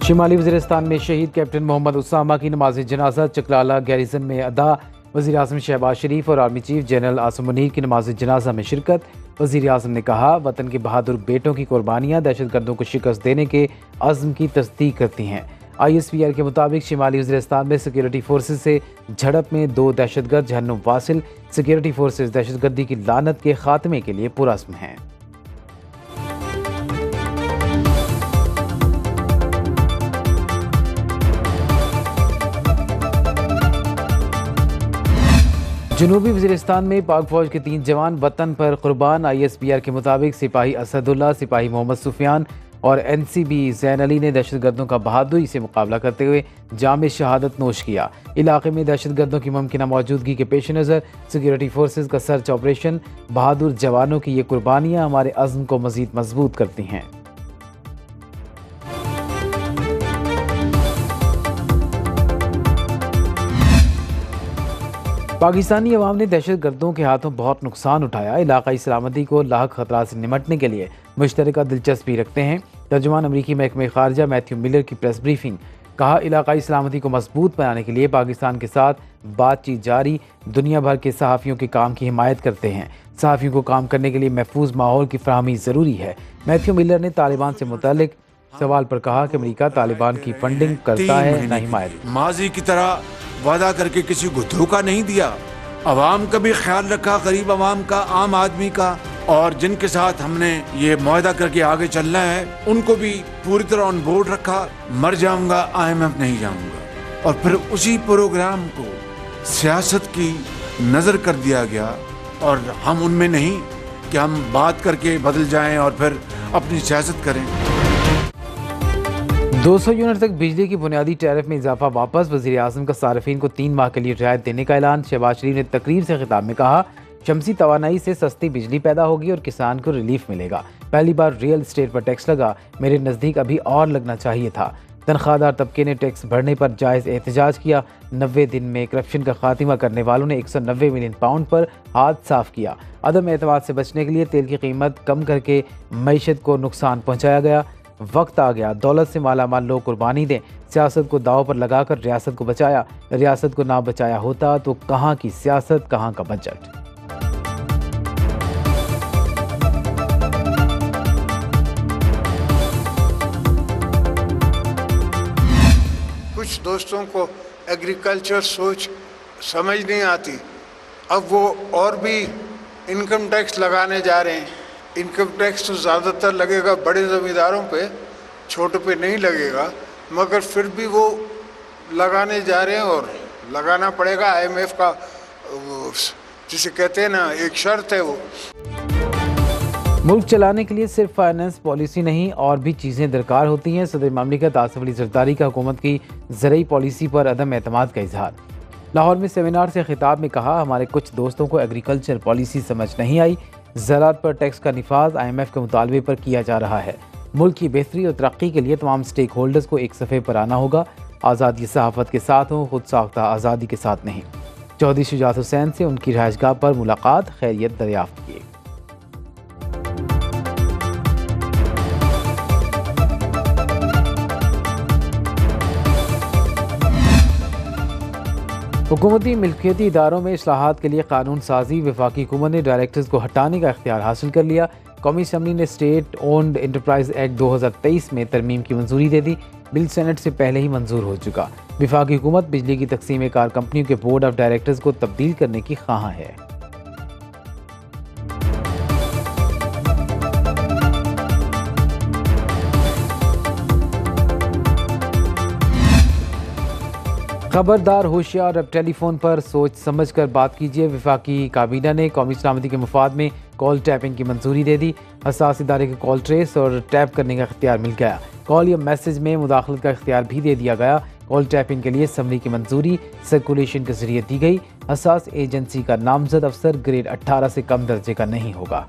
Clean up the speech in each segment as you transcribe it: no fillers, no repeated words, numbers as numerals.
शिमाली वज़ीरिस्तान में शहीद कैप्टन मोहम्मद उसामा की नमाज जनाजा चकलाला गैरिजन में अदा। वज़ीर आज़म शहबाज शरीफ और army chief general Asim Munir की नमाज जनाजा में शिरकत। वज़ीर आज़म ने कहा, वतन के बहादुर बेटों की कुर्बानियाँ दहशतगर्दों को शिकस्त देने के अज़्म की तस्दीक करती हैं। ISPR के मुताबिक शिमाली वज़ीरिस्तान में सिक्योरिटी फोर्सेज से झड़प में 2 दहशतगर्द जहन्नुम वासिल। सिक्योरिटी फोर्सेज दहशतगर्दी की लानत के खात्मे के लिए पुरअज़्म हैं। जनूबी वज़ीरिस्तान में पाक फौज के 3 जवान वतन पर कुर्बान। ISPR के मुताबिक सिपाही असदुल्ला, सिपाही मोहम्मद सुफियान और NCB ज़ैन अली ने दहशतगर्दों का बहादुरी से मुकाबला करते हुए जाम शहादत नोश किया। इलाके में दहशतगर्दों की मुमकिन मौजूदगी के पेश नज़र सिक्योरिटी फोर्सेज का सर्च ऑपरेशन। बहादुर जवानों की ये कुर्बानियाँ हमारे अज़्म को मज़ीद मजबूत करती हैं। पाकिस्तानी अवाम ने दहशतगर्दों के हाथों बहुत नुकसान उठाया। इलाकाई सलामती को लाहक खतरा से निमटने के लिए मुश्तरका दिलचस्पी रखते हैं। तर्जुमान अमरीकी महकमे खारजा मैथ्यू मिलर की प्रेस ब्रीफिंग। कहा, इलाकाई सलामती को मजबूत बनाने के लिए पाकिस्तान के साथ बातचीत जारी। दुनिया भर के सहाफ़ियों के काम की हिमायत करते हैं। सहाफ़ियों को काम करने के लिए महफूज माहौल की फराहमी ज़रूरी है। मैथ्यू मिलर ने तालिबान से मुतल्लिक सवाल पर कहा कि अमरीका तालिबान की फंडिंग करता है न हिमायत। माजी की तरह वादा करके किसी को धोखा नहीं दिया। अवाम का भी ख्याल रखा, गरीब अवाम का, आम आदमी का, और जिनके साथ हमने ये मुआहदा करके आगे चलना है उनको भी पूरी तरह ऑन बोर्ड रखा। मर जाऊंगा, IMF नहीं जाऊंगा। और फिर उसी प्रोग्राम को सियासत की नज़र कर दिया गया और हम उनमें नहीं कि हम बात करके बदल जाएं और फिर अपनी सियासत करें। 200 यूनिट तक बिजली की बुनियादी टैरिफ में इजाफा वापस। वज़ीर आज़म का सार्फिन को 3 माह के लिए रियायत देने का ऐलान। शहबाज शरीफ ने तकरीर से खिताब में कहा, शमसी तवानाई से सस्ती बिजली पैदा होगी और किसान को रिलीफ मिलेगा। पहली बार रियल एस्टेट पर टैक्स लगा। मेरे नज़दीक अभी और लगना चाहिए था। तनख्वाहदार तबके ने टैक्स भरने पर जायज़ एहतजाज किया। 90 दिन में करप्शन का खात्मा करने वालों ने 190 मिलियन पाउंड पर हाथ साफ किया। अदम एतमाद से बचने के लिए तेल की कीमत कम करके मईशत को नुकसान पहुँचाया गया। वक्त आ गया दौलत से मालामाल लोग कुर्बानी दें। सियासत को दाव पर लगाकर रियासत को बचाया। रियासत को ना बचाया होता तो कहाँ की सियासत, कहाँ का बजट। कुछ दोस्तों को एग्रीकल्चर सोच समझ नहीं आती। अब वो और भी इनकम टैक्स लगाने जा रहे हैं। इनकम टैक्स तो ज़्यादातर लगेगा बड़े ज़मींदारों पे, छोटे पे नहीं लगेगा, मगर फिर भी वो लगाने जा रहे हैं और लगाना पड़ेगा। IMF का जिसे कहते हैं ना, एक शर्त है वो। मुल्क चलाने के लिए सिर्फ फाइनेंस पॉलिसी नहीं और भी चीज़ें दरकार होती हैं। सदर ममलिकत आसिफ अली ज़रदारी का हुकूमत की ज़रई पॉलिसी पर अदम एतमाद का इजहार। लाहौर में सेमिनार से खिताब में कहा, हमारे कुछ दोस्तों को एग्रीकल्चर पॉलिसी समझ नहीं आई। ज़राअत पर टैक्स का निफाज IMF के मुतालबे पर किया जा रहा है। मुल्क की बेहतरी और तरक्की के लिए तमाम स्टेक होल्डर्स को एक सफ़े पर आना होगा। आज़ादी सहाफ़त के साथ हो, खुद साख्ता आज़ादी के साथ नहीं। चौधरी शुजात हुसैन से उनकी रहायशगाह पर मुलाकात, खैरियत दरियाफ्त किए। हुकूमती मिल्कियती इदारों में इस्लाहात के लिए कानून साजी। वफाकी हुकूमत ने डायरेक्टर्स को हटाने का इख्तियार हासिल कर लिया। कौमी असम्बली ने स्टेट ओन्ड एंटरप्राइज एक्ट 2023 में तरमीम की मंजूरी दे दी। बिल सेनेट से पहले ही मंजूर हो चुका। वफाकी हुकूमत बिजली की तकसीम कार कंपनियों के बोर्ड ऑफ डायरेक्टर्स को तब्दील करने की ख्वाह है। खबरदार, होशियार, अब टेलीफोन पर सोच समझ कर बात कीजिए। वफाकी काबीना ने कौमी सलामती के मुफाद में कॉल टैपिंग की मंजूरी दे दी। हसास इदारे के कॉल ट्रेस और टैप करने का इख्तियार मिल गया। कॉल या मैसेज में मुदाखलत का इख्तियार भी दे दिया गया। कॉल टैपिंग के लिए असम्बली की मंजूरी सर्कुलेशन के जरिए दी गई। हसास एजेंसी का नामजद अफसर ग्रेड 18 से कम दर्जे का नहीं होगा।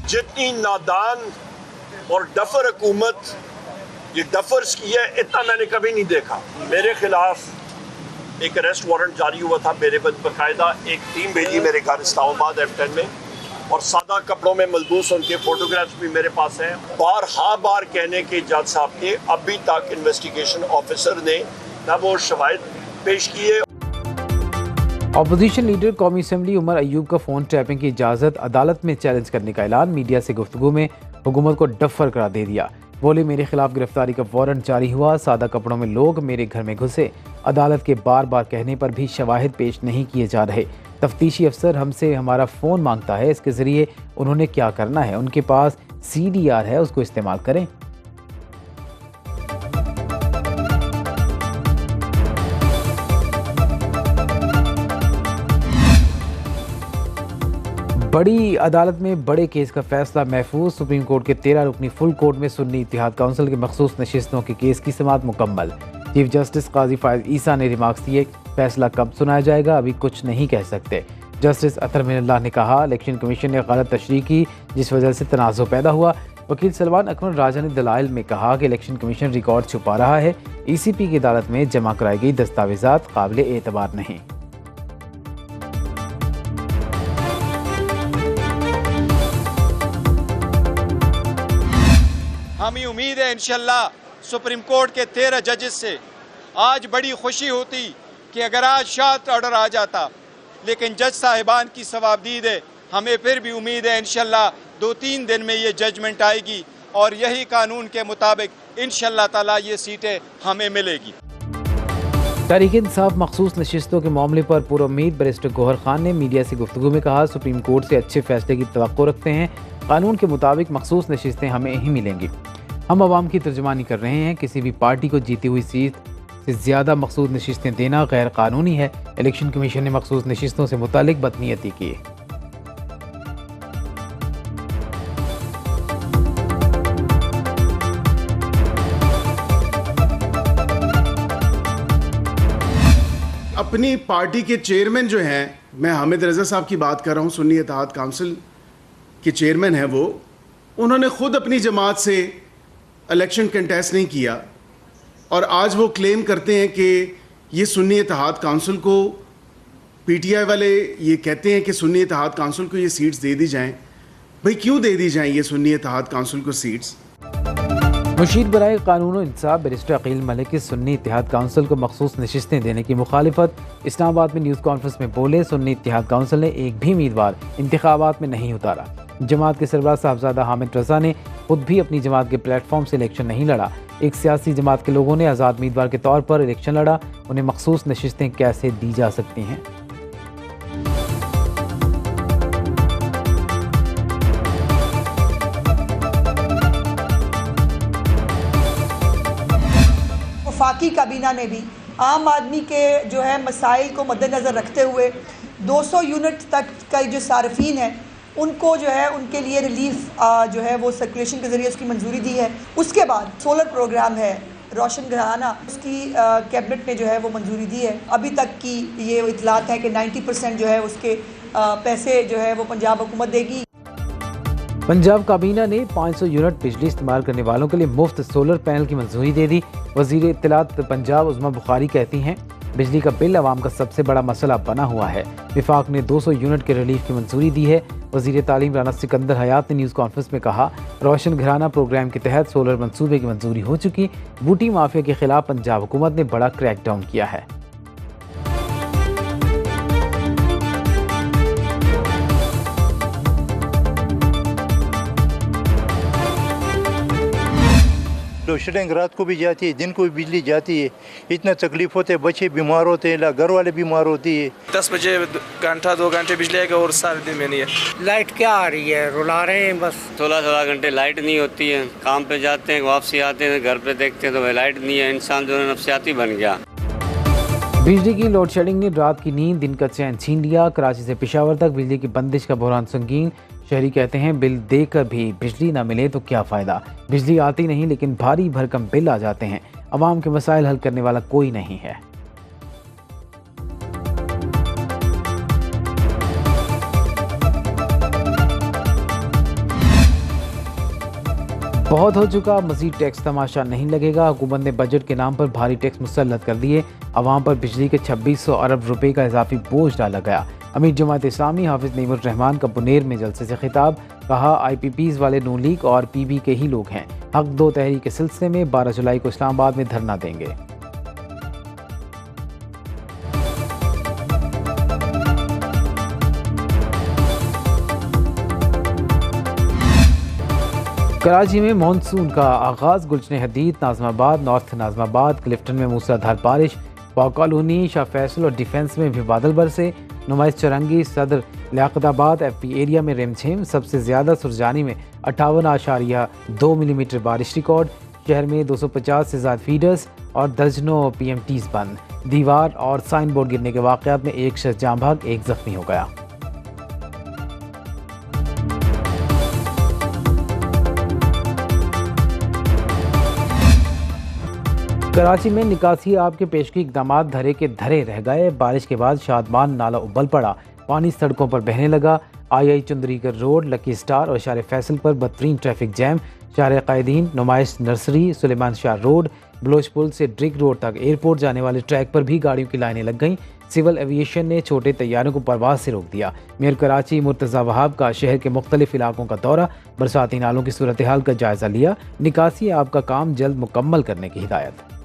जितनी नादान और डफर हुकूमत ये डफर्स की है, इतना मैंने कभी नहीं देखा। मेरे खिलाफ एक अरेस्ट वारंट जारी हुआ था। मेरे पर बाकायदा एक टीम भेजी मेरे घर इस्लामाबाद F10 में, और सादा कपड़ों में मलबूस उनके फोटोग्राफ्स भी मेरे पास हैं। बार कहने के जज साहब के अभी तक इन्वेस्टिगेशन ऑफिसर ने ना वो शवाहिद पेश किए। ऑपोजिशन लीडर कौमी असम्बली उमर अयूब का फ़ोन टैपिंग की इजाज़त अदालत में चैलेंज करने का ऐलान। मीडिया से गुफ्तगू में हुकूमत को डफर करार दे दिया। बोले, मेरे खिलाफ गिरफ्तारी का वारंट जारी हुआ, सादा कपड़ों में लोग मेरे घर में घुसे, अदालत के बार कहने पर भी शवाहिद पेश नहीं किए जा रहे। तफ्तीशी अफसर हमसे हमारा फ़ोन मांगता है, इसके ज़रिए उन्होंने क्या करना है, उनके पास CDR है, उसको इस्तेमाल करें। बड़ी अदालत में बड़े केस का फैसला महफूज। सुप्रीम कोर्ट के 13 रुकनी फुल कोर्ट में सुन्नी इत्तेहाद काउंसिल के मखसूस नशिस्तों के केस की समाअत मुकम्मल। चीफ जस्टिस काजी फायद ईसा ने रिमार्क्स दिए, फैसला कब सुनाया जाएगा अभी कुछ नहीं कह सकते। जस्टिस अतर मिनल्लाह ने कहा, इलेक्शन कमीशन ने गलत तशरीह की जिस वजह से तनाज़ो पैदा हुआ। वकील सलमान अकमल राजा ने दलाइल में कहा कि इलेक्शन कमीशन रिकॉर्ड छुपा रहा है, ECP की अदालत में जमा कराई गई दस्तावेजात काबिल एतबार नहीं। हमें उम्मीद है इंशाल्लाह सुप्रीम कोर्ट के 13 जजेस से आज बड़ी खुशी होती कि अगर आज शार्ट ऑर्डर आ जाता, लेकिन जज साहिबान की सवाबदीद है। हमें फिर भी उम्मीद है इंशाल्लाह 2-3 दिन में ये जजमेंट आएगी और यही कानून के मुताबिक इंशाल्लाह ताला ये सीटें हमें मिलेगी। तहरीक-ए-इंसाफ मखसूस नशिस्तों के मामले पर पुरुम्मीद बैरिस्टर गौहर खान ने मीडिया से गुफ्तगू में कहा, सुप्रीम कोर्ट से अच्छे फैसले की तवक्को रखते हैं, कानून के मुताबिक मखसूस नशिस्तें हमें ही मिलेंगी। हम आवाम की तर्जुमानी कर रहे हैं, किसी भी पार्टी को जीती हुई सीट से ज़्यादा मखसूस नशिस्तें देना गैर कानूनी है। इलेक्शन कमीशन ने मखसूस नशिस्तों से मुतालिक बदनीयती की। अपनी पार्टी के चेयरमैन जो हैं, मैं हामिद रज़ा साहब की बात कर रहा हूँ, सुन्नी इत्तेहाद काउंसिल के चेयरमैन हैं वो, उन्होंने ख़ुद अपनी जमात से इलेक्शन कंटेस्ट नहीं किया और आज वो क्लेम करते हैं कि ये सुन्नी इत्तेहाद काउंसिल को, PTI वाले ये कहते हैं कि सुन्नी इत्तेहाद काउंसिल को ये सीट्स दे दी जाएं। भाई क्यों दे दी जाएं ये सुन्नी इत्तेहाद काउंसिल को सीट्स? मुशीर बराए कानून और इंसाफ बैरिस्टर अकील मलिक की सुन्नी इत्तेहाद काउंसिल को मखसूस नशिस्तें देने की मुखालिफत। इस्लामाबाद में न्यूज़ कॉन्फ्रेंस में बोले, सुन्नी इत्तेहाद काउंसिल ने एक भी उम्मीदवार इंतखाबात में नहीं उतारा। जमात के सरबराह साहबजादा हामिद रज़ा ने खुद भी अपनी जमात के प्लेटफॉर्म से इलेक्शन नहीं लड़ा। एक सियासी जमात के लोगों ने आज़ाद उम्मीदवार के तौर पर इलेक्शन लड़ा, उन्हें मखसूस नशिस्तें कैसे दी जा सकती हैं? वफाकी काबीना ने भी आम आदमी के जो है मसाइल को मद्देनज़र रखते हुए 200 यूनिट तक का जो सार्फिन है उनको जो है उनके लिए रिलीफ जो है वो सर्कुलेशन के ज़रिए उसकी मंजूरी दी है। उसके बाद सोलर प्रोग्राम है रोशन घराना, उसकी कैबिनेट ने जो है वो मंजूरी दी है। अभी तक की ये इतलात है कि 90% जो है उसके पैसे जो है वो पंजाब हुकूमत देगी। पंजाब काबीना ने 500 यूनिट बिजली इस्तेमाल करने वालों के लिए मुफ्त सोलर पैनल की मंजूरी दे दी। वज़ीर इत्तलात पंजाब उज़्मा बुखारी कहती हैं, बिजली का बिल आवाम का सबसे बड़ा मसला बना हुआ है। विफाक ने 200 यूनिट के रिलीफ की मंजूरी दी है। वज़ीर तालीम राना सिकंदर हयात ने न्यूज़ कॉन्फ्रेंस में कहा, रोशन घराना प्रोग्राम के तहत सोलर मंसूबे की मंजूरी हो चुकी। बूटी माफिया के खिलाफ पंजाब हुकूमत ने बड़ा क्रैकडाउन किया है। लोडशेडिंग रात को भी जाती है, दिन को भी बिजली जाती है, इतना तकलीफ होते हैं, बच्चे बीमार होते हैं, घर वाले बीमार होती है। 10 बजे घंटा 2 घंटे बिजली आएगा और सारे दिन में नहीं है। लाइट क्या आ रही है, रुला रहे हैं बस। 16 घंटे लाइट नहीं होती है, काम पे जाते हैं, वापसी आते हैं, घर पे देखते हैं तो लाइट नहीं है, इंसान जो है नफसियाती बन गया। बिजली की लोड शेडिंग ने रात की नींद, दिन का चैन छीन लिया। कराची से पेशावर तक बिजली की बंदिश का बहरान संगीन। शहरी कहते हैं, बिल देकर भी बिजली ना मिले तो क्या फ़ायदा। बिजली आती नहीं लेकिन भारी भरकम बिल आ जाते हैं। अवाम के मसाइल हल करने वाला कोई नहीं है। बहुत हो चुका, मज़ीद टैक्स तमाशा नहीं लगेगा। हुकूमत ने बजट के नाम पर भारी टैक्स मुसल्लत कर दिए। अवाम पर बिजली के 2600 अरब रुपए का इजाफी बोझ डाला गया। अमीर जमात इस्लामी हाफिज नईमुर रहमान का बुनेर में जलसे से खिताब, कहा IPPs वाले नून लीग और PB के ही लोग हैं। हक दो तहरीक के सिलसिले में 12 जुलाई को इस्लामाबाद में धरना देंगे। कराची में मानसून का आगाज़, गुलशन हदीद, नाज़िमाबाद, नॉर्थ नाज़िमाबाद, क्लिफ्टन में मूसलाधार बारिश, पॉ कॉलोनी, शाह फैसल और डिफेंस में भी बादल बरसे। नुमाइश चरंगी, सदर, लियाकताबाद, FP एरिया में रिमझिम। सबसे ज़्यादा सुरजानी में 58.2 मिलीमीटर बारिश रिकॉर्ड। शहर में 250 से ज़्यादा फीडर्स और दर्जनों PMTs बंद। दीवार और साइन बोर्ड गिरने के वाक़यात में एक शख्स जाँ भाग, एक ज़ख्मी हो गया। कराची में निकासी आब के पेशगी इकदामात धरे के धरे रह गए। बारिश के बाद शादमान नाला उबल पड़ा, पानी सड़कों पर बहने लगा। II Chundrigar road, lucky star और शार फैसल पर बदतरीन traffic jam. Shahrah Quaideen, Numaish Nursery, Sulaiman Shah road, Baloch Pul से ड्रिग रोड तक एयरपोर्ट जाने वाले ट्रैक पर भी गाड़ियों की लाइनें लग गईं। सिविल एविएशन ने छोटे तैयारों को परवाज से रोक दिया। मेयर कराची मुर्तज़ा वहाब का शहर के मुख्तलिफ इलाकों का दौरा, बरसाती नालों की सूरत हाल का जायजा लिया। निकासी आब का काम जल्द मुकम्मल करने की हिदायत।